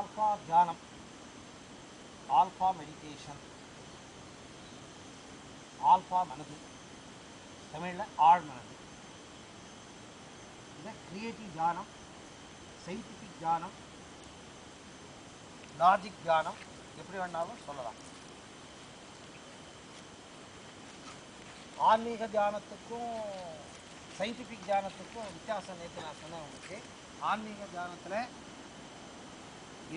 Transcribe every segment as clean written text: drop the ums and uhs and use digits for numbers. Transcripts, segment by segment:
Alpha தியானம், alpha meditation, alpha மனது, தமிழில் ஆழ் மனது. இதை கிரியேட்டிவ் தியானம், சயின்டிஃபிக் தியானம், லாஜிக் தியானம், எப்படி வேணாலும் சொல்லலாம். ஆன்மீக தியானத்துக்கும் சயின்டிஃபிக் தியானத்துக்கும் வித்தியாசம் நேற்று நான் சொன்னேன் உங்களுக்கு. ஆன்மீக தியானத்தில்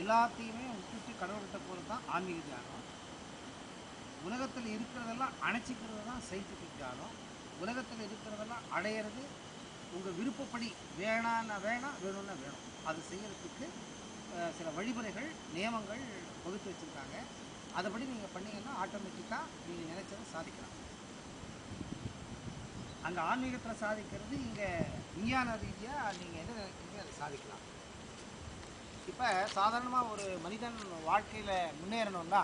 எல்லாத்தையுமே விட்டுட்டு கடவுள்கிட்ட போகிறது தான் ஆன்மீக தியானம். உலகத்தில் இருக்கிறதெல்லாம் அணைச்சிக்கிறது தான் சயின்டிஃபிக் தியானம். உலகத்தில் இருக்கிறதெல்லாம் அடையிறது உங்கள் விருப்பப்படி, வேணான்னா வேணாம், வேணும்னா வேணும். அது செய்கிறதுக்கு சில வழிமுறைகள், நியமங்கள் வகுத்து வச்சுருக்காங்க. அதைப்படி நீங்கள் பண்ணிங்கன்னா ஆட்டோமேட்டிக்காக நீங்கள் நினைச்சதை சாதிக்கலாம். அங்கே ஆன்மீகத்தில் சாதிக்கிறது, இங்கே விஞ்ஞான ரீதியாக நீங்கள் எதை நினைக்கிறீங்க அதை சாதிக்கலாம். இப்போ சாதாரணமாக ஒரு மனிதன் வாழ்க்கையில் முன்னேறணும்னா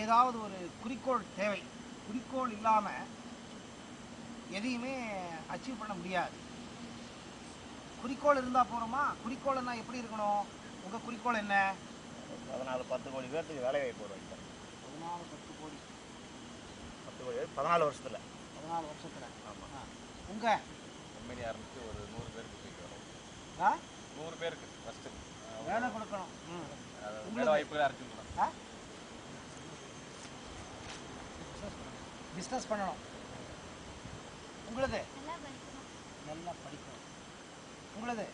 ஏதாவது ஒரு குறிக்கோள் தேவை. குறிக்கோள் இல்லாமல் எதையுமே அச்சீவ் பண்ண முடியாது. குறிக்கோள் இருந்தால் போகிறோமா? குறிக்கோள்னா எப்படி இருக்கணும்? உங்கள் குறிக்கோள் என்ன? 14-10 கோடி பேர்த்துக்கு வேலை வாய்ப்பு வைப்பேன். 14-10 கோடி 10 கோடி 14 வருஷத்தில். 14 வருஷத்தில். ஆமாம். உங்கள் கம்பெனி ஆரம்பித்து ஒரு 100 பேருக்கு போயிட்டு வரும். 100 பேருக்கு ஃபஸ்ட்டு வேலை கொடுக்கணும். வேலை வாய்ப்புகளை அரைச்சிக்கணும். பிஸ்னஸ் பண்ணணும். உங்களது நல்லா படிக்கணும். உங்களது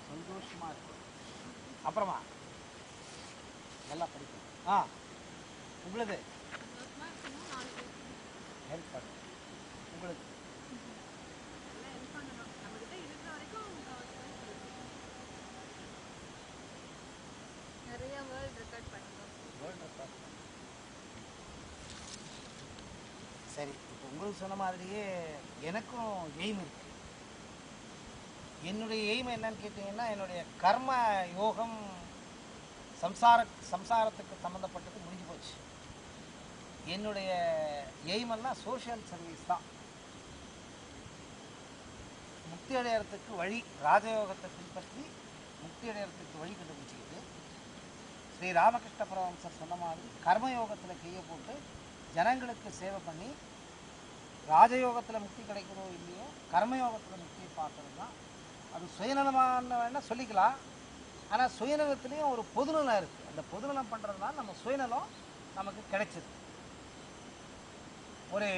சந்தோஷமாக இருக்கும். அப்புறமா நல்லா படிக்கணும். உங்களது ஹெல்ப் பண்ணணும். உங்களுக்கு வேர்ல்ட் ரெக்கார்ட். சரி, இப்போ உங்களுக்கு சொன்ன மாதிரியே எனக்கும் எய்ம் இருக்குது. என்னுடைய எய்ம் என்னன்னு கேட்டிங்கன்னா, என்னுடைய கர்ம யோகம் சம்சாரத்துக்கு சம்மந்தப்பட்டது முடிஞ்சு போச்சு. என்னுடைய எய்மெல்லாம் சோஷியல் சர்வீஸ் தான். முக்தி அடையறதுக்கு வழி, ராஜயோகத்தை பின்பற்றி முக்தி அடையறதுக்கு வழி கண்டுபிடிச்சிக்கிட்டு ஸ்ரீ ராமகிருஷ்ண பரமஹம்சர் சொன்ன மாதிரி கர்மயோகத்தில் கையை போட்டு ஜனங்களுக்கு சேவை பண்ணி ராஜயோகத்தில் முக்தி கிடைக்கிறதோ இல்லையோ கர்மயோகத்தில் முக்தியை பார்க்கறது தான். அது சுயநலமான வேணால் சொல்லிக்கலாம். ஆனால் சுயநலத்துலேயும் ஒரு பொதுநலம் இருக்குது. அந்த பொதுநலம் பண்ணுறதுனால நம்ம சுயநலம் நமக்கு கிடைச்சிது. ஒரு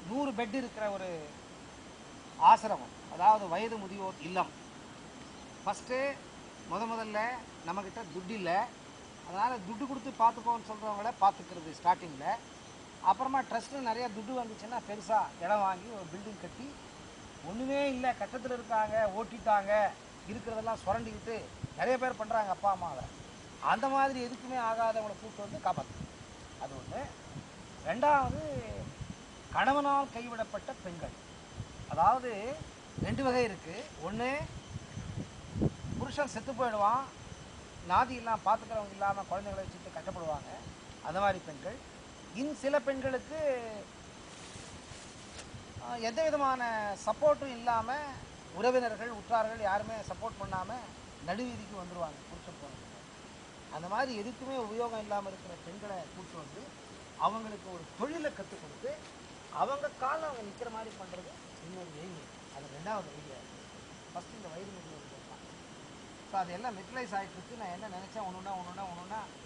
100 பெட் இருக்கிற ஒரு ஆசிரமம், அதாவது வயது முதியோர் இல்லம். ஃபஸ்ட்டு முதல்ல நம்மக்கிட்ட துட்டு இல்லை, அதனால் துட்டு கொடுத்து பார்த்துக்கோன்னு சொல்கிறவங்கள பார்த்துக்கிறது ஸ்டார்டிங்கில். அப்புறமா ட்ரஸ்ட்டு நிறையா துட்டு வந்துச்சுன்னா பெருசாக இடம் வாங்கி ஒரு பில்டிங் கட்டி, ஒன்றுமே இல்லை கட்டத்தில் இருக்காங்க, ஓட்டிட்டாங்க, இருக்கிறதெல்லாம் சுரண்டிக்கிட்டு நிறைய பேர் பண்ணுறாங்க அப்பா அம்மாவை. அந்த மாதிரி எதுக்குமே ஆகாதவங்களை கூப்பிட்டு வந்து காப்பாற்று. அது ஒன்று. ரெண்டாவது, கணவனால் கைவிடப்பட்ட பெண்கள். அதாவது 2 வகை இருக்குது. ஒன்று, புருஷன் செத்து போயிடுவான், நாதியெல்லாம் பார்த்துக்கிறவங்க இல்லாமல் குழந்தைங்களை வச்சுட்டு கஷ்டப்படுவாங்க, அந்த மாதிரி பெண்கள். சில பெண்களுக்கு எந்த விதமான சப்போர்ட்டும் இல்லாமல், உறவினர்கள் உற்றார்கள் யாருமே சப்போர்ட் பண்ணாமல் நடுவீதிக்கு வந்துடுவாங்க புருஷன் போனது. அந்த மாதிரி எதுக்குமே உபயோகம் இல்லாமல் இருக்கிற பெண்களை கூப்பிட்டு வந்து அவங்களுக்கு ஒரு தொழிலை கற்றுக் கொடுத்து அவங்க காலம் அவங்க நிற்கிற மாதிரி பண்ணுறது இன்னொரு எய்ம். அது 2வது ஐடியா. ஃபஸ்ட்டு இந்த வயது முதியோர்கள் தான். ஸோ அது எல்லாம் மெட்டலைஸ் ஆகிட்டுருக்கு. நான் என்ன நினச்சேன், ஒன்று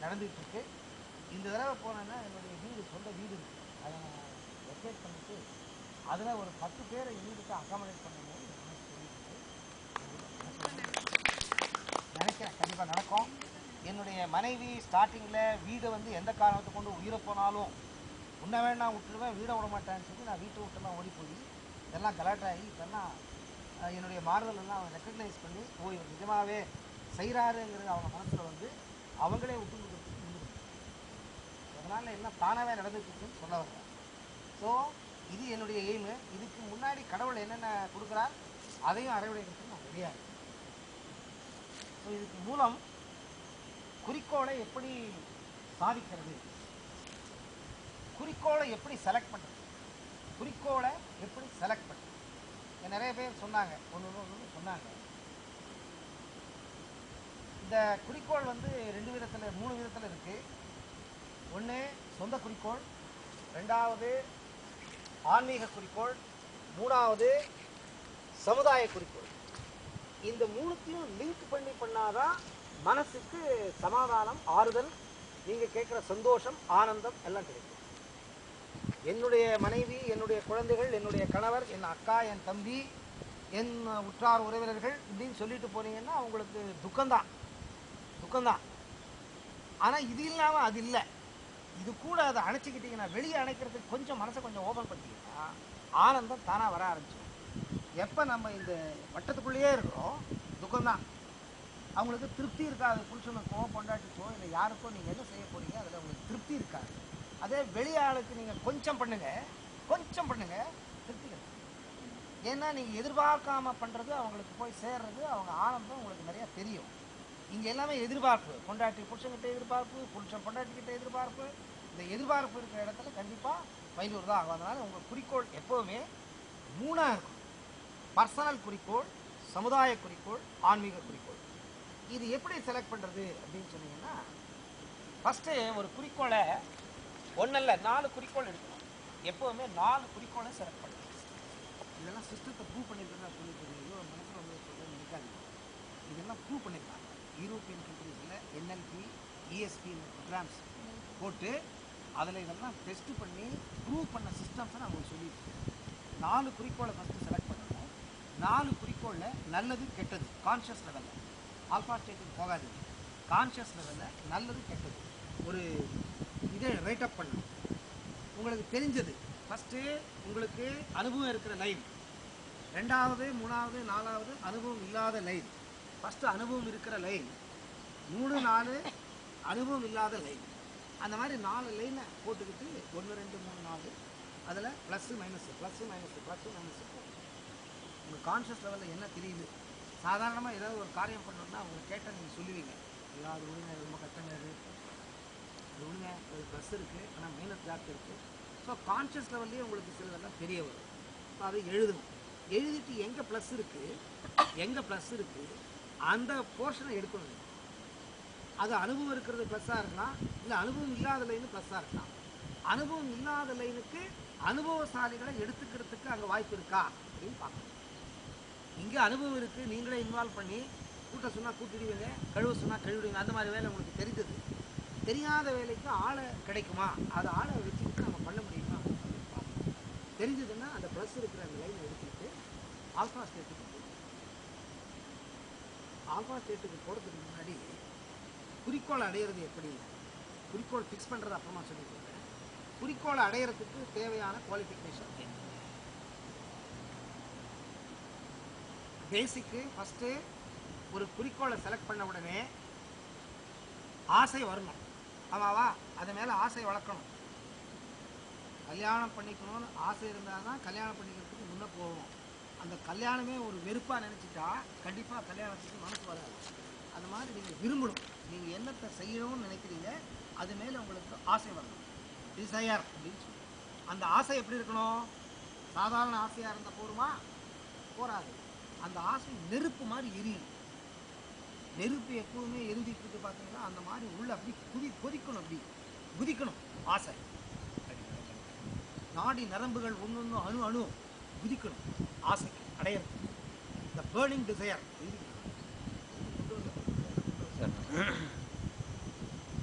நடந்துகிட்ருக்கு. இந்த தடவை போனேன்னா என்னுடைய வீடு, சொந்த வீடு இருக்குது, அதை நான் வெக்கேட் பண்ணிவிட்டு அதில் ஒரு 10 பேரை வீட்டுக்கு அகாமடேட் பண்ணும்போது நினைக்கிறேன் கண்டிப்பாக நடக்கும். என்னுடைய மனைவி ஸ்டார்டிங்கில் வீடை வந்து எந்த காரணத்தை கொண்டு உயிரை போனாலும் உன்னை வேணா விட்டுருவேன், வீடை விட மாட்டேன்னு சொல்லி நான் வீட்டை விட்டுலாம் ஓடி போய் இதெல்லாம் கலாட்டாகி இப்போல்லாம் என்னுடைய மாறுதலெல்லாம் அவங்க ரெக்கக்னைஸ் பண்ணி இவர் நிஜமாகவே செய்கிறாருங்கிறது அவங்க மனசில் வந்து அவங்களே விட்டு கொடுக்குறதுக்கு முடியும். அதனால் எல்லாம் தானாகவே நடந்துட்டுருக்குன்னு சொல்ல வரேன். ஸோ இது என்னுடைய எய்மு. இதுக்கு முன்னாடி கடவுள் என்னென்ன கொடுக்குறார் அதையும் அறைவிடைக்கிறதுக்கு நான் ரெடியாக இருக்கேன். ஸோ இதுக்கு மூலம் குறிக்கோளை எப்படி சாதிக்கிறது, குறிக்கோளை எப்படி செலக்ட் பண்ணுறது, குறிக்கோளை எப்படி செலக்ட் பண்ணுறது. நிறைய பேர் சொன்னாங்க, ஒன்று சொன்னாங்க. இந்த குறிக்கோள் வந்து 2 விதத்தில் 3 விதத்தில் இருக்குது. ஒன்று சொந்த குறிக்கோள், ரெண்டாவது ஆன்மீக குறிக்கோள், மூணாவது சமுதாய குறிக்கோள். இந்த மூணுத்தையும் லிங்க் பண்ணாதான் மனசுக்கு சமாதானம், ஆறுதல், நீங்கள் கேட்குற சந்தோஷம், ஆனந்தம் எல்லாம் கிடைக்கும். என்னுடைய மனைவி, என்னுடைய குழந்தைகள், என்னுடைய கணவர், என் அக்கா, என் தம்பி, என் உற்றார் உறவினர்கள் இப்படின்னு சொல்லிட்டு போனீங்கன்னா அவங்களுக்கு துக்கம்தான். ஆனால் இது இல்லாமல் அது இல்லை. இது கூட அதை அணைச்சிக்கிட்டிங்கன்னா, வெளியே அணைக்கிறதுக்கு கொஞ்சம் மனசை கொஞ்சம் ஓப்பன் பண்ணிக்கிட்டீங்கன்னா ஆனந்தம் தானாக வர ஆரம்பிச்சிடும். எப்போ நம்ம இந்த வட்டத்துக்குள்ளேயே இருக்கிறோம், துக்கம்தான். அவங்களுக்கு திருப்தி இருக்காது. புருஷனுக்கோ பொண்டாட்டிக்கோ இல்லை யாருக்கோ நீங்கள் என்ன செய்ய போகிறீங்க அதில் அவங்களுக்கு திருப்தி இருக்காது. அதே வெளியாளுக்கு நீங்கள் கொஞ்சம் பண்ணுங்கள் திருப்தி கிடைக்கும். ஏன்னா நீங்கள் எதிர்பார்க்காம பண்ணுறது அவங்களுக்கு போய் சேர்றது, அவங்க ஆனந்தம் உங்களுக்கு நிறையா தெரியும். இங்கே எல்லாமே எதிர்பார்ப்பு, பொண்டாட்டி புருஷன்கிட்ட எதிர்பார்ப்பு, புருஷன் பொண்டாட்டிக்கிட்ட எதிர்பார்ப்பு. இந்த எதிர்பார்ப்பு இருக்கிற இடத்துல கண்டிப்பாக ஃபெயிலியர் தான் ஆகும். அதனால் உங்கள் குறிக்கோள் எப்போவுமே 3ஆக இருக்கும். பர்சனல் குறிக்கோள், சமுதாய குறிக்கோள், ஆன்மீக குறிக்கோள். இது எப்படி செலக்ட் பண்ணுறது அப்படின்னு சொன்னீங்கன்னா, ஃபஸ்ட்டு ஒரு குறிக்கோளை ஒன்றில் 4 குறிக்கோள் எடுக்கணும். எப்போவுமே 4 குறிக்கோளை செலக்ட் பண்ணணும். இதெல்லாம் சிஸ்டத்தை ப்ரூவ் பண்ணியிருக்கிறதா சொல்லிட்டு மனசில் வந்து சொல்கிறேன்னு நினைக்காதீங்க. இதெல்லாம் ப்ரூவ் பண்ணியிருக்காங்க. யூரோப்பியன் கண்ட்ரீஸில் NLP, ESP ப்ரோக்ராம்ஸ் போட்டு அதில் இதெல்லாம் டெஸ்ட்டு பண்ணி ப்ரூவ் பண்ண சிஸ்டம்ஸை நான் உங்களுக்கு சொல்லியிருக்கேன். 4 குறிக்கோளை ஃபஸ்ட்டு செலக்ட் பண்ணணும். 4 குறிக்கோளில் நல்லது கெட்டது கான்ஷியஸ் லெவலில், ஆல்ஃபா ஸ்டேட்டுக்கு போகாதீங்க. கான்ஷியஸ் லெவலில் நல்லது கெட்டது ஒரு இதை ரைட் அப் பண்ணணும். உங்களுக்கு தெரிஞ்சது ஃபஸ்ட்டு, உங்களுக்கு அனுபவம் இருக்கிற லைன், 2வது 3வது 4வது அனுபவம் இல்லாத லைன். ஃபஸ்ட்டு அனுபவம் இருக்கிற லைன், 3 4 அனுபவம் இல்லாத லைன். அந்த மாதிரி 4 லைனை போட்டுக்கிட்டு 1 2 3 4 அதில் ப்ளஸ்ஸு மைனஸு உங்கள் கான்ஷியஸ் லெவலில் என்ன தெரியுது. சாதாரணமாக ஏதாவது ஒரு காரியம் பண்ணணுன்னா அவங்க கேட்டால் நீங்கள் சொல்லுவீங்க, ஏதாவது விடுங்க ரொம்ப கஷ்டங்க இது விடுங்க, ஒரு ப்ளஸ் இருக்குது ஆனால் மைனஸ் ஜாஸ்தி இருக்குது. ஸோ கான்ஷியஸ் லெவல்லையே உங்களுக்கு சிலதெல்லாம் தெரிய வரும். ஸோ அதை எழுதணும். எழுதிட்டு எங்கே ப்ளஸ் இருக்குது அந்த போர்ஷனை எடுக்கணும். அது அனுபவம் இருக்கிறது ப்ளஸ்ஸாக இருக்கலாம், இல்லை அனுபவம் இல்லாத லைனு ப்ளஸ்ஸாக இருக்கலாம். அனுபவம் இல்லாத லைனுக்கு அனுபவசாலிகளை எடுத்துக்கிறதுக்கு அங்கே வாய்ப்பு இருக்கா அப்படின்னு பார்க்கணும். இங்கே அனுபவம் இருக்குது, நீங்களே இன்வால்வ் பண்ணி கூட்ட சொன்னால் கூட்டிடுவீங்க, கழுவ சொன்னால் கழுவிடுவீங்க. அந்த மாதிரி வேலை உங்களுக்கு தெரிஞ்சது. தெரியாத வேலைக்கு ஆளை கிடைக்குமா, அது ஆளை வச்சுக்கிட்டு நம்ம பண்ண முடியுமா அப்படின்னு பார்க்கணும். தெரிஞ்சதுன்னா அந்த ப்ளஸ் இருக்கிற அந்த லைனை எடுத்துக்கிட்டு ஆல்ஃபா ஸ்டேட்டுக்கு போகணும். ஆல்ஃபா ஸ்டேட்டுக்கு போகிறதுக்கு முன்னாடி குறிக்கோள் அடையிறது எப்படி, குறிக்கோள் ஃபிக்ஸ் பண்ணுறது அப்புறமா சொல்லி கொடுக்குறேன். குறிக்கோளை அடையிறதுக்கு தேவையான குவாலிஃபிகேஷன் என்ன? பேசிக்கு ஃபஸ்ட்டு ஒரு குறிக்கோளை செலக்ட் பண்ண உடனே ஆசை வரணும். ஆமாவா? அது மேலே ஆசை வளர்க்கணும். கல்யாணம் பண்ணிக்கணும்னு ஆசை இருந்தால் தான் கல்யாணம் பண்ணிக்கிறதுக்கு முன்னே போவோம். அந்த கல்யாணமே ஒரு வெறுப்பாக நினச்சிட்டா கண்டிப்பாக கல்யாணத்துக்கு மனசு வராது. அந்த மாதிரி நீங்கள் விரும்பணும். நீங்கள் என்னத்தை செய்யணும்னு நினைக்கிறீங்க அது மேலே உங்களுக்கு ஆசை வரணும். டிசையர் அப்படின்னு சொல்லி அந்த ஆசை எப்படி இருக்கணும்? சாதாரண ஆசையாக இருந்தால் போருமா? போராது. அந்த ஆசை நெருப்பு மாதிரி எரியணும். நெருப்பு எப்பவுமே எரிஞ்சிட்டு இருக்கு பார்த்தீங்கன்னா, அந்த மாதிரி உள்ள அப்படி கொதிக்கணும், அப்படி குதிக்கணும் ஆசை. நாடி நரம்புகள் ஒன்று அணு அணு குதிக்கணும் ஆசைக்கு அடையிறது. இந்த burning desire.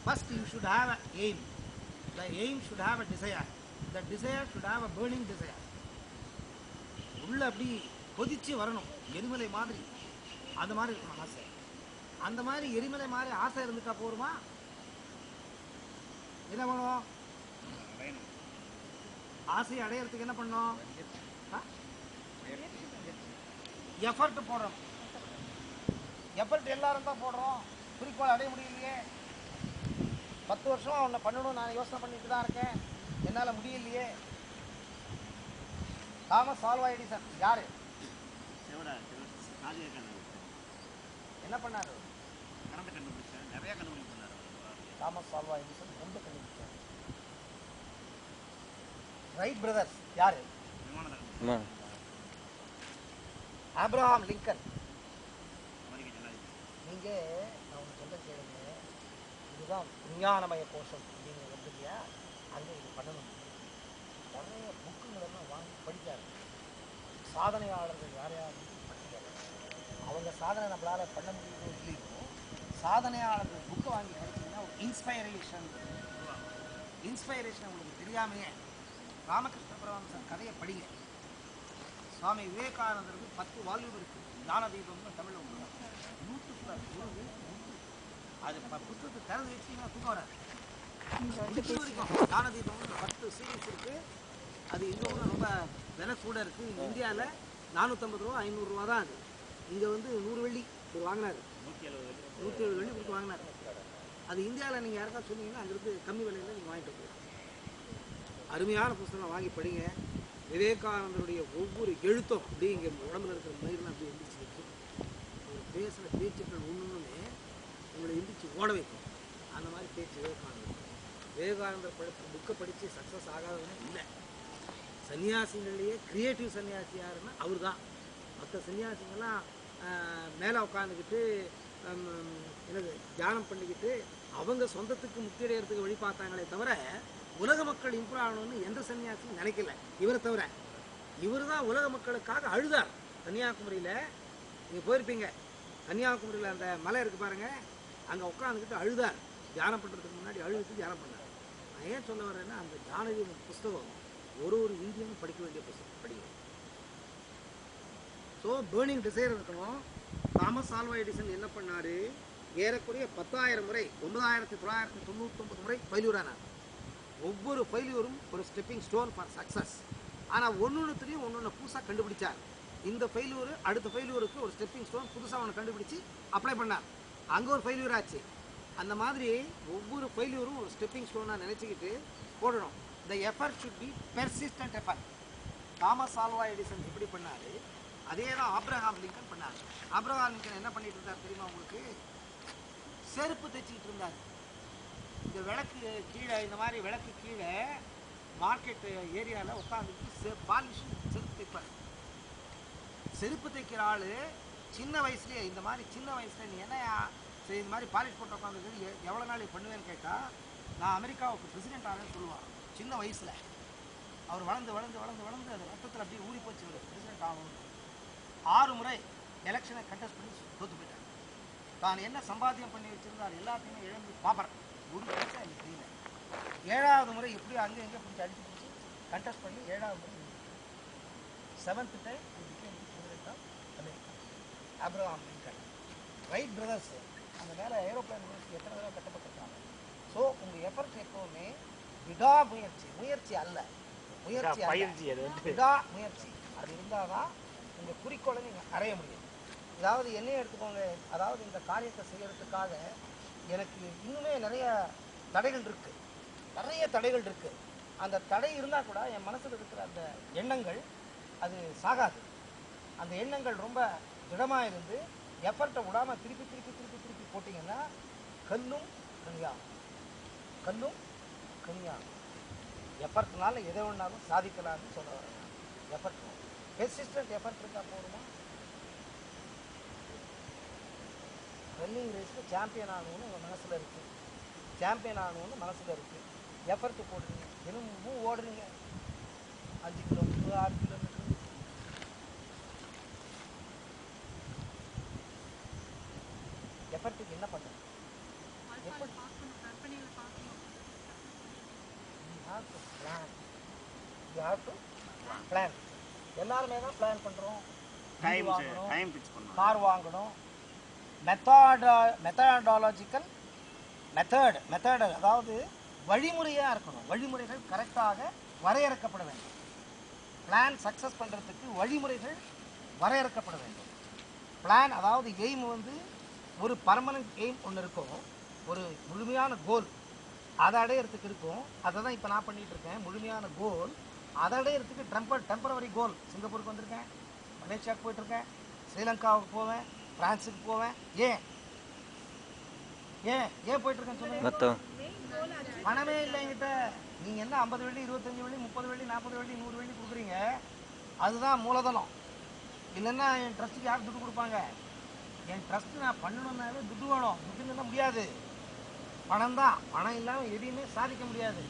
First you should have an aim. The aim should have a desire. The desire should have a burning desire. உள்ள அப்படி கொதிச்சு வரணும், எரிமலை மாதிரி. அந்த மாதிரி இருக்கணும் ஆசை. அந்த மாதிரி எரிமலை மாதிரி ஆசை இருந்துட்டா போருமா? என்ன பண்ணுவோம்? ஆசையை அடையிறதுக்கு என்ன பண்ணோம்? எஃபர்ட் போடுறோம். எஃபர்ட் எல்லாரும் தான் போடுறோம். குறிக்கோள் அடைய முடியலையே. 10 வருஷம் ஒன்று பண்ணணும் நான் யோசனை பண்ணிட்டு தான் இருக்கேன், என்னால் முடியலையே. தாமஸ் ஆல்வா எடிசன் யாரு? என்ன பண்ணாரு? நிறைய கண்டுபிடிச்சார். தாமஸ் ஆல்வா எடிசன் ரொம்ப கண்டுபிடிச்சார். ரைட் பிரதர்ஸ் யாரு? Abraham Lincoln. நீங்கள் நான் ஒன்று அதுதான் விஞ்ஞானமய கோஷம் அப்படின்னு வந்து இல்லையா, அங்கே இது பண்ணணும். நிறைய புக்குங்களெல்லாம் வாங்கி படிக்காது. சாதனையாளர்கள் யார் யார் பட்டியல், அவங்க சாதனை நம்மளால் பண்ண முடியுமோ இல்லையோ, சாதனையாளர்கள் புக்கை வாங்கி படிச்சிங்கன்னா ஒரு இன்ஸ்பைரேஷன் உங்களுக்கு தெரியாமையே. ராமகிருஷ்ண பரமஹம்சர் கதையை படிங்க. சுவாமி விவேகானந்தருக்கு 10 வால்யூம் இருக்குது. ஞானதீபம்னு தமிழில் உண்டு. யூடியூப்பில் ஒரு அது புத்தகத்தை திறந்து வச்சிங்கன்னா தூக்கம் வராது. வரைக்கும் ஞானதீபம்னு 10 சீரீஸ் இருக்குது. அது எங்கள் ஊரில் ரொம்ப விலை கூட இருக்குது. இந்தியாவில் 450 ரூபா 500 ரூபா தான். அது இங்கே வந்து 100 வெள்ளி ஒரு வாங்கினார், 170 வெள்ளி கொடுத்து வாங்கினார். அது இந்தியாவில் நீங்கள் யாருக்கா சொன்னீங்கன்னா அங்கிருந்து கம்மி விலையில் நீங்கள் வாங்கிட்டு போகலாம். அருமையான புத்தகம் வாங்கி படிங்க. விவேகானந்தருடைய ஒவ்வொரு எழுத்தும் அப்படியே இங்கே உடம்புல இருக்கிற மயிரெலாம் அப்படியே எந்திரிச்சு வைக்கும். ஒரு பேசுகிற பேச்சுக்கள் ஒன்றுமே உங்களை எந்திரிச்சு ஓட வைக்கும். அந்த மாதிரி பேச்சு விவேகானந்தர் புக்கை படித்து சக்ஸஸ் ஆகாதவனே இல்லை. சன்னியாசிங்கள்லேயே கிரியேட்டிவ் சன்னியாசி யாருன்னா அவர் தான். மற்ற சன்னியாசிங்கெல்லாம் மேலே உட்காந்துக்கிட்டு என்னது தியானம் பண்ணிக்கிட்டு அவங்க சொந்தத்துக்கு முக்தி அடைகிறதுக்கு வழி பார்த்தாங்களே தவிர உலக மக்கள் இம்ப்ரூவ் ஆகணும்னு எந்த சன்னியாசியும் நினைக்கல. இவரை தவிர இவர் தான் உலக மக்களுக்காக அழுதார். கன்னியாகுமரியில் நீங்கள் போயிருப்பீங்க. கன்னியாகுமரியில் அந்த மலை இருக்குது பாருங்கள், அங்கே உட்காந்துக்கிட்டு அழுதார். தியானம் பண்ணுறதுக்கு முன்னாடி அழுதுட்டு தியானம் பண்ணார். நான் ஏன் சொல்ல வரேன்னா, அந்த ஞானதீபம் புஸ்தகம் ஒரு இந்தியனும் படிக்க வேண்டிய புஸ்தகம் படிங்க. ஸோ பேர்னிங் டிசைர் இருக்கணும். தாமஸ் ஆல்வா எடிசன் என்ன பண்ணார், ஏறக்குறைய 10,000 முறை 9,999 முறை ஃபெயில்யூர் ஆனார். ஒவ்வொரு ஃபெயில்யூரும் ஒரு ஸ்டெப்பிங் ஸ்டோன் ஃபார் சக்ஸஸ். ஆனால் ஒன்றுத்துலேயும் ஒன்று புதுசாக கண்டுபிடிச்சார். இந்த ஃபெயில்யூர் அடுத்த ஃபெயில்யூருக்கு ஒரு ஸ்டெப்பிங் ஸ்டோன் புதுசாக ஒன்று கண்டுபிடிச்சி அப்ளை பண்ணார். அங்கே ஒரு ஃபெயில்யூர் ஆச்சு. அந்த மாதிரி ஒவ்வொரு ஃபெயில்யூரும் ஒரு ஸ்டெப்பிங் ஸ்டோனாக நினச்சிக்கிட்டு போடணும். The effort should be persistent effort. Thomas Alva Edison எப்படி பண்ணார், அதே தான் ஆப்ரஹாம் லிங்கன் பண்ணார். ஆப்ரஹாம் லிங்கன் என்ன பண்ணிட்டு இருந்தார் தெரியுமா உங்களுக்கு? செருப்பு தைச்சிக்கிட்டு இருந்தார். இந்த விளக்கு கீழே, இந்த மாதிரி விளக்கு கீழே மார்க்கெட் ஏரியாவில் உட்காந்துட்டு பாலிஷ் செருப்பு தைப்பார். செருப்பு தைக்கிற ஆள் சின்ன வயசுலேயே, இந்த மாதிரி சின்ன வயசில் நீ என்ன சரி இந்த மாதிரி பாலிஷ் போட்டு உட்காந்துருக்கு எவ்வளோ நாள் பண்ணுவேன்னு கேட்டால், நான் அமெரிக்காவுக்கு பிரசிடென்ட் ஆனேன்னு சொல்லுவார். சின்ன வயசில் அவர் வளர்ந்து வளர்ந்து வளர்ந்து வளர்ந்து அது ரத்தத்தில் அப்படியே ஊறி போச்சு. அவர் பிரசிடென்ட் ஆகணும். 6 முறை எலெக்ஷனை கண்டெஸ்ட் பண்ணி தோற்று போயிட்டார். தான் என்ன சம்பாத்தியம் பண்ணி வச்சுருந்தார் எல்லாத்தையுமே இழந்து பாப்பர். ஒரு பைசா எனக்கு தெரியல. 7வது முறை எப்படியோ அங்கே எங்கே பிடிச்சி அடிச்சு பிடிச்சி கண்டெஸ்ட் பண்ணி 7வது முறை 7th time president of America Abraham Lincoln. Wright brothers அந்த மேலே ஏரோப்ளைன் எத்தனை தடவை கட்டப்பட்டிருக்காங்க. ஸோ உங்கள் எஃபர்ட் எப்போவுமே முயற்சி அல்ல, விடாமுயற்சி அது இருந்தால் தான் உங்கள் குறிக்கோளை நீங்கள் அடைய முடியும். அதாவது என்னையே எடுத்துக்கோங்க. அதாவது இந்த காரியத்தை செய்யறதுக்காக எனக்கு இன்னுமே நிறைய தடைகள் இருக்குது. அந்த தடை இருந்தால் கூட என் மனசில் இருக்கிற அந்த எண்ணங்கள் அது சாகாது. அந்த எண்ணங்கள் ரொம்ப திடமாக இருந்து எஃபர்ட்டை விடாமல் திருப்பி போட்டிங்கன்னா கல்லும் கனியாகும். எஃபர்ட்னால எதை ஒன்றாலும் சாதிக்கலாம்னு சொல்ல வரேன். எஃபர்ட் பெர்சிஸ்டன்ட் எஃபர்ட் இருந்தால் போதுமா? ரன்னிங் ரேஸில் சாம்பியன் ஆகணும்னு உங்கள் மனசில் இருக்குது. எஃபர்ட்டு போடுறீங்க, தினமும் ஓடுறீங்க. 5 கிலோமீட்டர் 6 கிலோமீட்டர். எஃபர்ட்டுக்கு என்ன பண்ணுறது? பிளான் எல்லாருமே தான் பிளான் பண்ணுறோம். கார் வாங்கணும். மெத்தடாலஜிக்கல் மெத்தட் அதாவது வழிமுறையாக இருக்கணும். வழிமுறைகள் கரெக்டாக வரையறுக்கப்பட வேண்டும். பிளான் சக்ஸஸ் பண்ணுறதுக்கு வழிமுறைகள் வரையறுக்கப்பட வேண்டும். பிளான் அதாவது எய்ம் வந்து ஒரு பர்மனன்ட் எய்ம் ஒன்று இருக்கும், ஒரு முழுமையான கோல் அதை அடையிறதுக்கு இருக்கும். அதை தான் இப்போ நான் பண்ணிகிட்ருக்கேன். முழுமையான கோல் அதை அடையிறதுக்கு டெம்பரவரி கோல். சிங்கப்பூருக்கு வந்திருக்கேன், மலேசியாவுக்கு போயிட்டுருக்கேன், ஸ்ரீலங்காவுக்கு போவேன், ஃப்ரான்ஸுக்கு போவேன். ஏன் போயிட்டுருக்கேன்னு சொல்லுங்கள். பணமே இல்லை என்கிட்ட. நீங்கள் என்ன 50 வெள்ளி 25 வெள்ளி 30 வெள்ளி 40 வெள்ளி 100 வெள்ளி கொடுக்குறீங்க, அதுதான் மூலதனம். இல்லைன்னா என் ட்ரஸ்ட்டுக்கு யார் துட்டு கொடுப்பாங்க? என் ட்ரஸ்ட்டு நான் பண்ணணுன்னாலே துட்டு வேணும். துட்டு இருந்தால் முடியாது. பணம் தான். பணம் இல்லாமல் எதையுமே சாதிக்க முடியாது.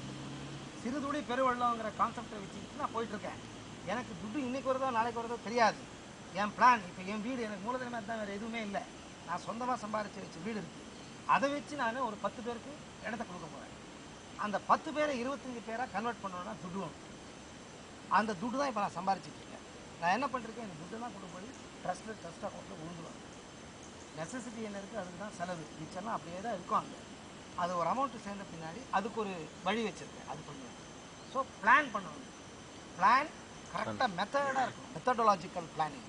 சிறுதுளி பெருவெள்ளங்கிற கான்செப்டை வச்சுக்கிட்டு நான் போயிட்டுருக்கேன். எனக்கு துட்டு இன்றைக்கி வருதோ நாளைக்கு வருதோ தெரியாது. என் பிளான் இப்போ என் வீடு எனக்கு மூலதனமாக தான், வேறு எதுவுமே இல்லை. நான் சொந்தமாக சம்பாதிச்சு வச்ச வீடு இருக்குது. அதை வச்சு நான் ஒரு 10 பேருக்கு இடத்த கொடுக்க போகிறேன். அந்த 10 பேரை 25 பேராக கன்வெர்ட் பண்ணணும்னா துட்டு வேணும். அந்த துட்டு தான் இப்போ நான் சம்பாதிச்சிட்டு இருக்கேன். நான் என்ன பண்ணிருக்கேன், இந்த துட்டு தான் கொண்டு போய் ட்ரஸ்ட் அக்கௌண்ட்டில் விழுந்துருவேன். நெசசிட்டி என்ன இருக்குது, அதுக்கு தான் செலவு. மிச்சம்லாம் அப்படியே தான் இருக்கும். அங்கே அது ஒரு அமௌண்ட்டு சேர்ந்த பின்னாடி அதுக்கு ஒரு வழி வச்சுருக்கேன், அது பண்ணுவேன். ஸோ பிளான் பண்ணணும். பிளான் கரெக்டாக மெத்தடாக இருக்கும். மெத்தடாலஜிக்கல் பிளானிங்,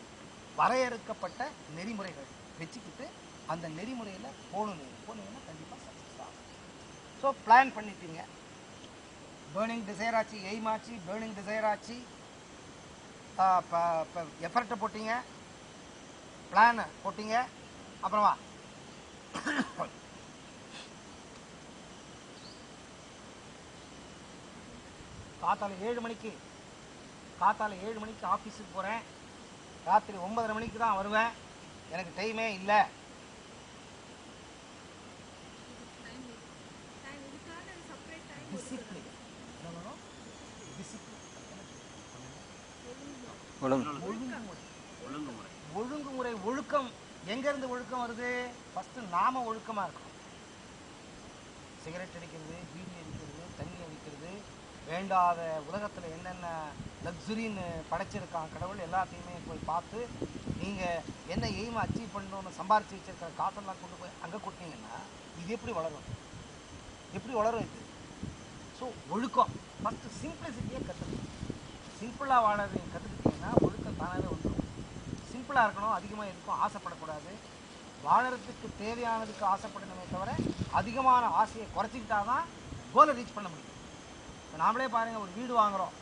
வரையறுக்கப்பட்ட நெறிமுறைகள் வச்சுக்கிட்டு அந்த நெறிமுறையில் போனீங்கன்னா கண்டிப்பாக சக்ஸஸ் ஆகும். ஸோ பிளான் பண்ணிட்டீங்க. பேர்னிங் டிசைர் ஆச்சு, எய்ம் ஆச்சு, பேர்னிங் டிசைர் ஆச்சு, எஃபர்ட்டை போட்டிங்க, பிளானை போட்டிங்க. அப்புறமா காத்தால 7 மணிக்கு ஆஃபீஸுக்கு போகிறேன். ராத்திரி 9:30 மணிக்கு தான் வருவேன். எனக்கு டைமே இல்லை. டிசிப்ளின் ஒழுங்குமுறை. ஒழுக்கம் எங்கேருந்து ஒழுக்கம் வருது? ஃபஸ்ட்டு நாம ஒழுக்கமாக இருக்கணும். சிகரெட் அடிக்கிறது, பீடி அடிக்கிறது, தண்ணி அடிக்கிறது, வேண்டாத உலகத்தில் என்னென்ன லக்ஸுரின்னு படைச்சிருக்கான் கடவுள் எல்லாத்தையுமே போய் பார்த்து நீங்கள் என்ன எய்மை அச்சீவ் பண்ணணும்னு சம்பாரித்து வச்சுருக்கிற காசெல்லாம் கொண்டு போய் அங்கே கொட்டினீங்கன்னா இது எப்படி வளரும்? இது? ஸோ ஒழுக்கம் ஃபஸ்ட்டு சிம்பிளிசிட்டியை கற்றுக்கணும். சிம்பிளாக வாழறது கற்றுக்கிட்டிங்கன்னா ஒழுக்கம் தானாகவே வந்துடும். சிம்பிளாக இருக்கணும், அதிகமாக எதுக்கும் ஆசைப்படக்கூடாது. வாழறதுக்கு தேவையானதுக்கு ஆசைப்படணுமே தவிர அதிகமான ஆசையை குறைச்சிக்கிட்டா தான் கோலை ரீச் பண்ண முடியும். இப்போ நாமளே பாருங்கள், ஒரு வீடு வாங்குகிறோம்.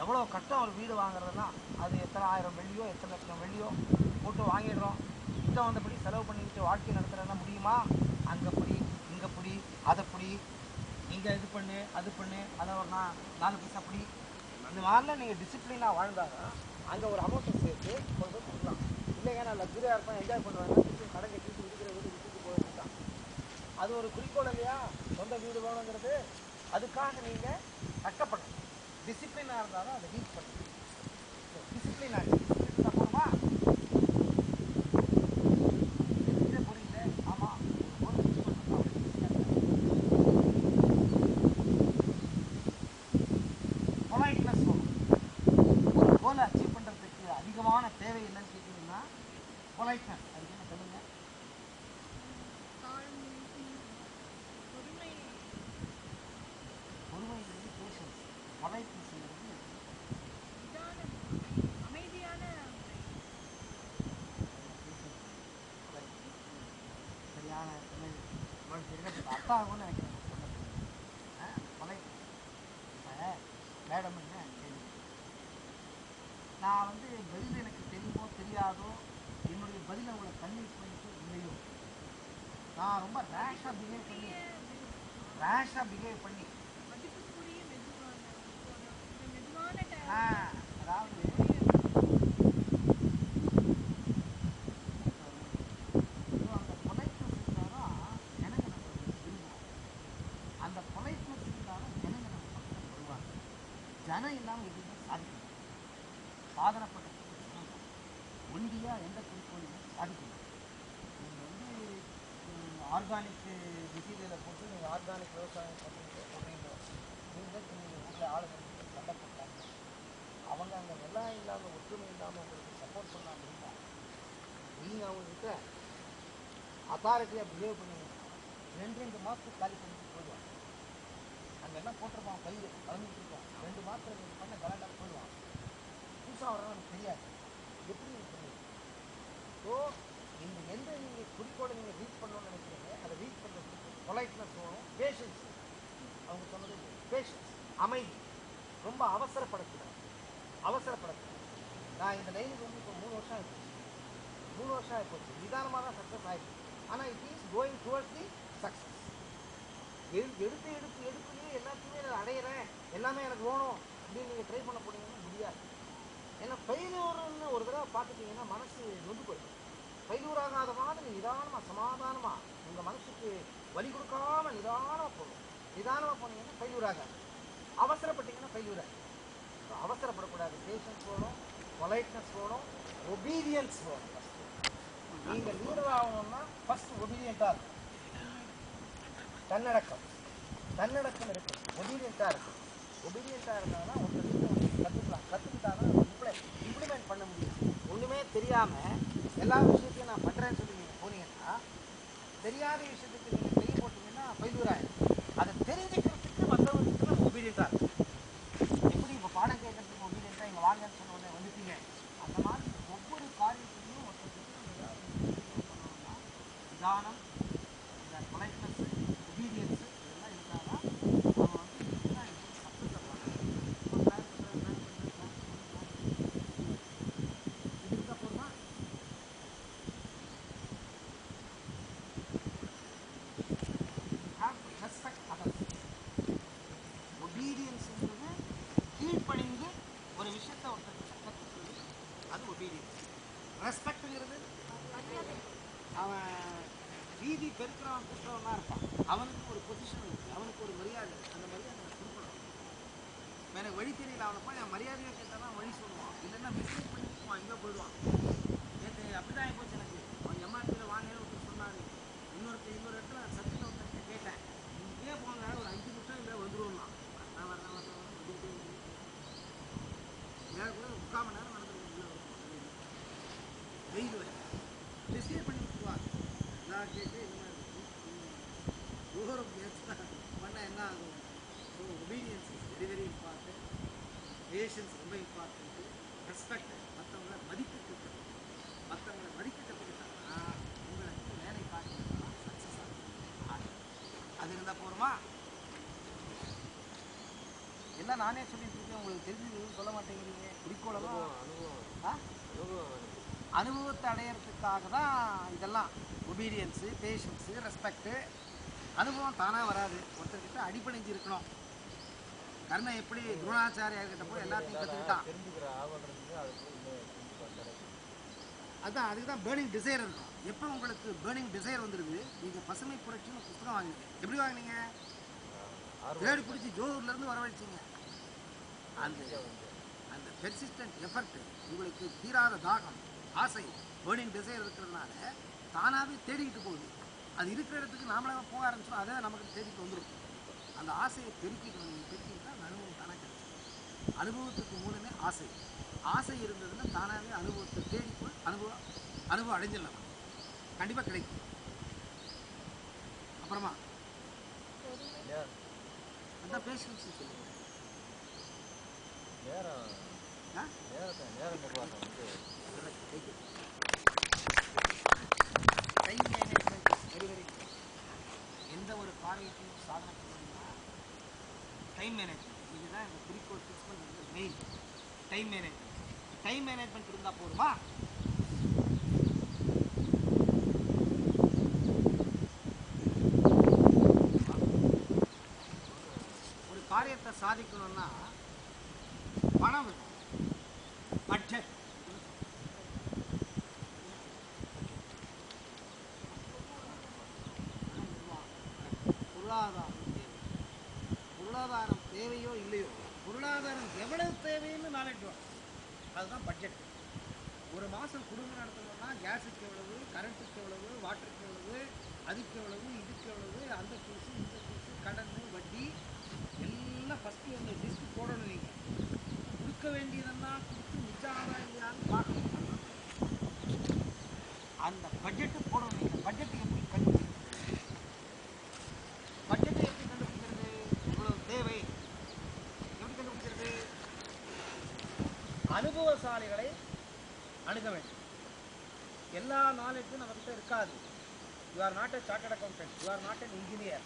எவ்வளோ கஷ்டம் ஒரு வீடு வாங்குறதுன்னா, அது எத்தனை ஆயிரம் வெள்ளியோ எத்தனை லட்சம் வெள்ளியோ போட்டு வாங்கிடுறோம். இஷ்டம் வந்தபடி செலவு பண்ணிக்கிட்டு வாழ்க்கை நடத்துகிறதுனா முடியுமா? அங்கே பிடி, இங்கே பிடி, அதை பிடி, இங்கே இது பண்ணு, அது பண்ணு, அதை ஒரு 4 பைசா பிடி. இந்த மாதிரிலாம் நீங்கள் டிசிப்ளினாக வாழ்ந்தாங்க அங்கே ஒரு அமௌண்ட்டை சேர்த்து கொண்டு போய் கொடுக்கலாம். இல்லைங்க நான் லக்ஸரியாக இருப்பேன், என்ஜாய் பண்ணுவேன், கடை கட்டிட்டு இருக்கிற வீடு விட்டுட்டு போயிருந்தான். அது ஒரு குறிக்கோள் இல்லையா? சொந்த வீடு வேணுங்கிறது. அதுக்காக நீங்கள் கஷ்டப்படணும். டிசிப்ளினாக இருந்தாலும் அதை ரீச் பண்ணணும். டிசிப்ளின் ஆச்சு. டிசிப்ளின் அப்புறமா புரியல. ஆமாம், பொலைட்னஸ் வரும். ஒரு கோலை அச்சீவ் பண்ணுறதுக்கு அதிகமான தேவை என்னன்னு கேட்டீங்கன்னா பொலைட்னஸ். அதுக்கு என்ன சொல்லுங்க? பொறுமைங்கிறது பேஷன்ஸ். பொலைட்னஸ்ங்கிறது சரியான அர்த்தம் ஆகும்னு நினைக்கிறேன். பொலைட்னஸ். இப்போ மேடம் என்ன கேள்வி, நான் பதில் எனக்கு தெரியுமோ தெரியாதோ, என்னுடைய பதிலை உங்களை கன்வின்ஸ் பண்ணிட்டு இல்லையோ, நான் ரொம்ப ரேஷாக பிஹேவ் பண்ணி அதாவது அந்த பொலைட்னஸ் இருந்தாலும் ஜனங்க நம்ம விரும்புவோம். அந்த பொலைட்னஸ் இருந்தாலும் ஜனங்க நம்ம பக்கத்தில் வருவாங்க. ஜனம் இல்லாமல் எதுவுமே சாதிக்கணும். சாதனைப்படுறதுக்கு ஜனம் தான். ஒண்டியாக எந்த குறிக்கோளையும் சாதிக்கணும். நீங்கள் ஆர்கானிக் மெட்டீரியலை போட்டு நீங்கள் ஆர்கானிக் விவசாயம் பண்ணுறீங்க. நீங்கள் ஊரில் ஆளுங்க சண்டை போட்டாங்க. அவங்க அங்கே வெள்ளாயம் இல்லாமல் ஒற்றுமை இல்லாமல் உங்களுக்கு சப்போர்ட் பண்ணாமல் இருந்தால் நீங்கள் அவங்கக்கிட்ட அத்தாரிட்டியாக பிஹேவ் பண்ணுவீங்க. 2 மாதத்துக்கு காலி பண்ணிட்டு போயிடுவாங்க. அங்கே எல்லாம் போட்டிருப்பான், பயிர் வளர்ந்துட்டு இருக்கோம். 2 மாதத்தில் நீங்கள் பண்ண கலண்டாக போயிடுவாங்க. புதுசாக வரணும் எனக்கு தெரியாது. எப்படி நீங்கள் பண்ணுவீங்க? ஸோ இந்த எந்த நீங்கள் குறிக்கோளை நீங்கள் ரீச் பண்ணணும்னு நினைக்கிறீங்க, அதை ரீச் பண்ணுறதுக்கு பொலைட்னஸ் வேணும், பேஷன்ஸ். அவங்க சொன்னது பேஷன்ஸ், அமைதி. ரொம்ப அவசரப்படக்கூடாது. நான் இந்த லைனுக்கு இப்போ 3 வருஷம் ஆகிப்போச்சு. நிதானமாக தான் சக்ஸஸ் ஆகிடுச்சு. ஆனால் it is going towards the success. எடுத்துலேயே எல்லாத்தையுமே நான் அடையிறேன், எல்லாமே எனக்கு வேணும் அப்படின்னு நீங்கள் ட்ரை பண்ண போனீங்கன்னா முடியாது. ஏன்னா ஃபெயிலியூர்னு ஒரு தடவை பார்த்துட்டிங்கன்னா மனசு நொந்து போயிடும். ஃபெயிலியூர் ஆகாத மாதிரி நிதானமாக சமாதானமாக உங்கள் மனசுக்கு வலி கொடுக்காம நிதானமாக போகணும். நிதானமாக போனீங்கன்னா ஃபெயில்யூர் ஆகாது. அவசரப்பட்டீங்கன்னா ஃபெயில்யூர் ஆகும். அவசரப்படக்கூடாது. பேஷன்ஸ் வேணும், பொலைட்னஸ் வேணும், ஒபீடியன்ஸ் வேணும். நீங்கள் லீடர் ஆகணும்னா ஃபர்ஸ்ட் ஒபீடியண்ட்டாக இருக்கும். தன்னடக்கம் இருக்கும். ஒபீடியண்ட்டாக இருக்கும். ஒபீடியண்ட்டாக இருந்தாங்கன்னா ஒருத்தர் கற்றுக்கிட்டாங்கன்னா இம்ப்ளிமெண்ட் பண்ண முடியும். ஒன்றுமே தெரியாமல் எல்லா விஷயத்தையும் நான் பண்ணுறேன்னு சொல்லி நீங்கள் போனீங்கன்னா, தெரியாத விஷயத்துக்கு நீங்கள் கையை போட்டீங்கன்னா ஃபெயில்யூர் ஆகிடும். அதை தெரிஞ்சுக்கிறதுக்கு மற்றவங்களுக்கு நம்ம ஒபீடியண்ட்டாக இருக்கும். எப்படி இப்போ பாடம் கேட்கறதுக்கு ஒபீடியண்ட்டாக இங்கே வாங்கன்னு சொன்ன உடனே வந்துட்டீங்க, அந்த மாதிரி ஒவ்வொரு காரியத்திலையும் ஒருத்தருக்கு பண்ணணும்னா நிதானம், இந்த பொலைட்னஸ், ஒபீடியன்ஸு இதெல்லாம் இருந்தால் தான் அவங்க சக்ஸஸ் ஆகலாம். இது இருந்தால் போதுமா? have to respect others. ஒபீடியன்ஸ்ங்கிறது கீழ்ப்பணிந்து ஒரு விஷயத்தை ஒருத்தருக்கு கற்றுக்கிறது, அது ஒபீடியன்ஸ். ரெஸ்பெக்ட்ங்கிறது அவன் வீதி பெருக்கிறவன் கூட்டுறவனா இருப்பான், அவனுக்கு ஒரு பொசிஷன் இருக்குது, அவனுக்கு ஒரு மரியாதை இருக்குது. அந்த மரியாதை நான் கொடுக்கணும். எனக்கு வழி தெரியல, அவனை போய் நான் மரியாதையாக கேட்டால் தான் வழி சொல்லுவான். இல்லைன்னா மிஸ்டேக் பண்ணிட்டு எங்கேயோ போயிடுவான். நேற்று அப்படி தான் ஆகிப்போச்சு எனக்கு. அவன் எம்ஆர்டியில் வாங்கன்னு ஒருத்தர் சொன்னார். இன்னொரு இடத்துல சத்தியில் ஒருத்தர் கேட்டேன், இங்கே போங்க ஒரு 5 நிமிஷம் இல்லை வந்துடுவோம்னா. நான் வரேன் வந்துட்டு நேரம் கூட 3/4 மணி நேரம் நடந்துருக்கோம். வெயில் டிஸ்கேட் பண்ணி விட்டுருவாங்க. நான் கேட்டு இந்த மாதிரி தூரம் பண்ணால் என்ன ஆகும்? So obedience is very very important. Patience ரொம்ப இம்பார்ட்டன்ட்டு. ரெஸ்பெக்ட், மற்றவங்களை மதிக்க கற்றுக்கணும். மற்றவங்களை மதிக்க கற்றுக்கிட்டாங்கன்னா உங்களுக்கு வேலை காட்டினா சக்ஸஸ் ஆகும். அது இருந்தால் போருமா? எல்லாம் நானே சொல்லிட்டு இருக்கேன், உங்களுக்கு தெரிஞ்சது சொல்ல மாட்டேங்கிறீங்க. குறிக்கோளெல்லாம் அனுபவத்தை அடையிறதுக்காக தான் இதெல்லாம். Obedience, பேஷன்ஸு, respect. அனுபவம் தானாக வராது. ஒருத்தர்கிட்ட அடிப்படைஞ்சு இருக்கணும். கர்ணன் எப்படி துரோணாச்சாரியார்கிட்ட போய் எல்லாத்தையும் கற்றுக்கிட்டான். அதுதான், அதுக்கு தான் பேர்னிங் டிசைர் இருக்கும். எப்போ உங்களுக்கு பேர்னிங் டிசைர் வந்துடுது, நீங்கள் பசுமை புரட்சின்னு புத்தகம் வாங்கினீங்க. எப்படி வாங்கினீங்க? தேடி பிடிச்சி ஜோஹூர்லேருந்து வரவழைச்சிங்க. அந்த பெர்சிஸ்டன்ட் எஃபர்ட், உங்களுக்கு தீராத தாகம், ஆசை, பேர்னிங் டிசைர் இருக்கிறதுனால தானாகவே தேடிக்கிட்டு போகுது. அது இருக்கிற இடத்துக்கு நாமளாக போக ஆரம்பிச்சோம், அதே நமக்கு தேடிட்டு வந்துடும். அந்த ஆசையை பெருக்கிக்கணும். நீங்கள் பெருக்கிங்கன்னா அந்த அனுபவம் தானாக கிடைக்கும். அனுபவத்துக்கு மூலமே ஆசை. ஆசை இருந்ததுன்னா தானாகவே அனுபவத்தை தேடி போய் அனுபவம் அடைஞ்சிடலாம். கண்டிப்பாக கிடைக்கும். அப்புறமா அந்த பேஷன்ஸ் சொல்லுங்கள். Time management very very. எந்த ஒரு காரியத்தையும் சாதனை பண்ணணும்னா டைம் மேனேஜ்மெண்ட். இதுதான் இந்த குறிக்கோள் ஃபிக்ஸ் பண்ணுறது main. Time management. Time management இருந்தால் போதுமா? ஒரு காரியத்தை சாதிக்கணும்னா பணம் வேணும். பட்ஜெட். பொருளாதாரம் தேவையோ இல்லையோ, பொருளாதாரம் எவ்வளவு தேவைன்னு நாலேஜ் வரும். அதுதான் பட்ஜெட். ஒரு மாதம் குடும்பம் நடத்தணும்னா கேஸுக்கு எவ்வளவு, கரண்ட்டுக்கு எவ்வளவு, வாட்டருக்கு எவ்வளவு, அதுக்கு எவ்வளவு, இதுக்கு எவ்வளவு, அந்த ஃபீஸு, இந்த ஃபீஸு, கடன், வட்டி எல்லாம் ஃபஸ்ட்டு அந்த லிஸ்ட்டு போடணும். நீங்கள் கொடுக்க வேண்டியதெல்லாம் கொடுத்து மிச்சம் ஆதா இல்லையான்னு பார்க்கணும். அந்த பட்ஜெட்டு போடணும். நீங்கள் பட்ஜெட்டு எப்படி கண்டுபிடிக்கிறது? பட்ஜெட்டை எப்படி கண்டுபிடிக்கிறது? இவ்வளவு தேவை எப்படி கண்டுபிடிக்கிறது? அனுபவசாலிகளை அணுக வேண்டும். எல்லா நாலேஜும் நம்மகிட்ட இருக்காது. You are not a chartered accountant, you are not an engineer,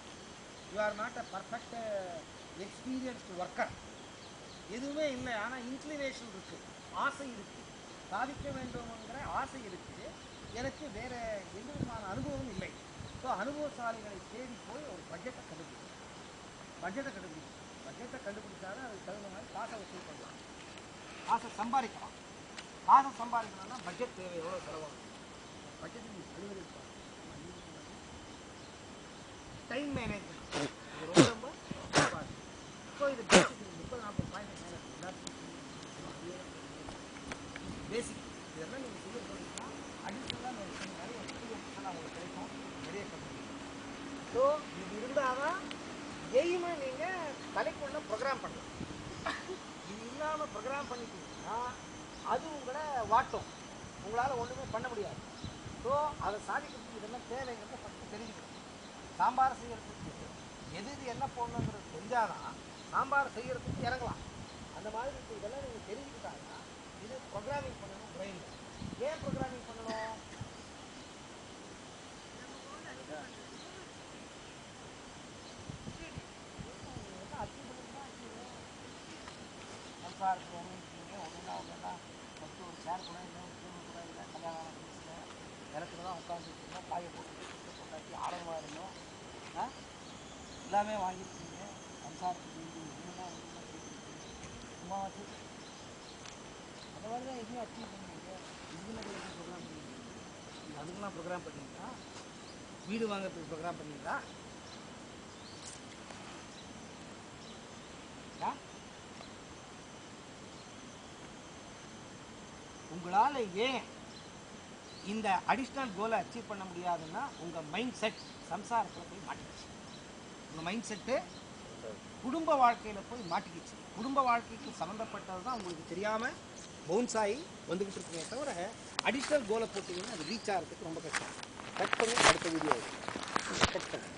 you are not a perfect experienced worker. எதுவுமே இல்லை. ஆனால் இன்க்ளினேஷன் இருக்குது, ஆசை இருக்குது, சாதிக்க வேண்டும்ங்கிற ஆசை இருக்குது. எனக்கு வேறு எந்த விதமான அனுபவமும் இல்லை. ஸோ அனுபவசாலிகளை தேடி போய் ஒரு பட்ஜெட்டை கண்டுபிடிக்கணும். பட்ஜெட்டை கண்டுபிடிச்சாலும் அதுக்கு தகுந்த மாதிரி காசை வசூல் பண்ணலாம், காசை சம்பாதிக்கலாம். காசை சம்பாதிக்கணும்னா பட்ஜெட் தேவை. எவ்வளோ செலவாகும்? பட்ஜெட்டு நீங்கள் செலவழிப்பாங்க. டைம் மேனேஜ்மெண்ட் இது ரொம்ப ரொம்ப இம்பார்ட்டன்ட். ஸோ இது பேசிக் 30-40 பாயிண்ட் மேலே பேசிக் இதெல்லாம் நீங்கள் செய்ய போனீங்கன்னா அடிஷ்னலாக நிறைய எக்ஸ்பீரியன்ஸ்லாம் உங்களுக்கு கிடைக்கும், நிறைய கற்றுக்கலாம். ஸோ இது இருந்தால் தான் எய்மை நீங்கள் தலைக்குள்ள ப்ரோக்ராம் பண்ணலாம். இது இல்லாமல் ப்ரோக்ராம் பண்ணிட்டீங்கன்னா அது உங்களை வாட்டும், உங்களால் ஒன்றுமே பண்ண முடியாது. ஸோ அதை சாதிக்கிறதுக்கு இதெல்லாம் தேவைங்கிறத ஃபஸ்ட்டு தெரிஞ்சுக்கணும். சாம்பார் செய்கிறதுக்கு எது என்ன போடணுங்கிறது தெரிஞ்சாதான் சாம்பார் செய்கிறதுக்கு இறங்கலாம். அந்த மாதிரி இதெல்லாம் நீங்கள் தெரிஞ்சுக்கிட்டாங்கன்னா இது ப்ரோக்ராமிங் பண்ணணும் பிரெயினில். ஏன் ப்ரோக்ராமிங் பண்ணணும்? சம்சாரத்தில் ஒன்றுங்க ஒன்றுனா ஃபஸ்ட்டு ஒரு சேர் கூட இல்லை, ஒரு டேபிள் கூட இல்லை, கல்யாணம் புதுசில் நிலத்துல தான் உட்காந்துருக்கோம், காயை போட்டு போட்டாச்சு ஆழமாக இருந்தோம், எல்லாமே வாங்கியிருக்கீங்க. சம்சாரத்துக்கு ஒன்றுனா சேர்த்துருக்கீங்க, சும்மா வச்சுருக்கீங்க. அந்த மாதிரி தான் எதுவும் அச்சீவ் பண்ணுவீங்க. இன்ஜினியரிங் எதுவும் ப்ரோக்ராம் பண்ணியிருக்கீங்க, அதுக்கெல்லாம் ப்ரோக்ராம் பண்ணிங்களா? வீடு வாங்கிறதுக்கு ப்ரோக்ராம் பண்ணிங்களா? உங்களால் ஏன் இந்த அடிஷ்னல் கோலை அச்சீவ் பண்ண முடியாதுன்னா உங்கள் மைண்ட் செட் சம்சாரத்தில் போய் மாட்டிக்கிச்சு. உங்கள் மைண்ட் செட்டு குடும்ப வாழ்க்கையில் போய் மாட்டிக்கிச்சு. குடும்ப வாழ்க்கைக்கு சம்மந்தப்பட்டது தான் உங்களுக்கு தெரியாமல் பவுன்ஸ் ஆகி வந்துக்கிட்டு இருக்குமே தவிர அடிஷ்னல் கோலை போட்டிங்கன்னா அது ரீச் ஆகிறதுக்கு ரொம்ப கஷ்டம். கட் பண்ணி அடுத்த வீடியோ கட் பண்ணி